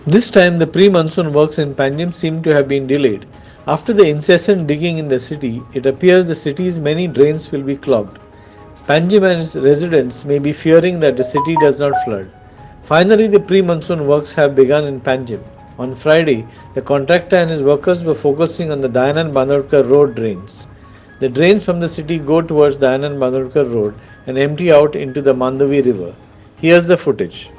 This time, the pre monsoon works in Panjim seem to have been delayed. After the incessant digging in the city, it appears the city's many drains will be clogged. Panjim and its residents may be fearing that the city does not flood. Finally, the pre monsoon works have begun in Panjim. On Friday, the contractor and his workers were focusing on the Dayanand Bandodkar road drains. The drains from the city go towards the Dayanand Bandodkar road and empty out into the Mandovi river. Here's the footage.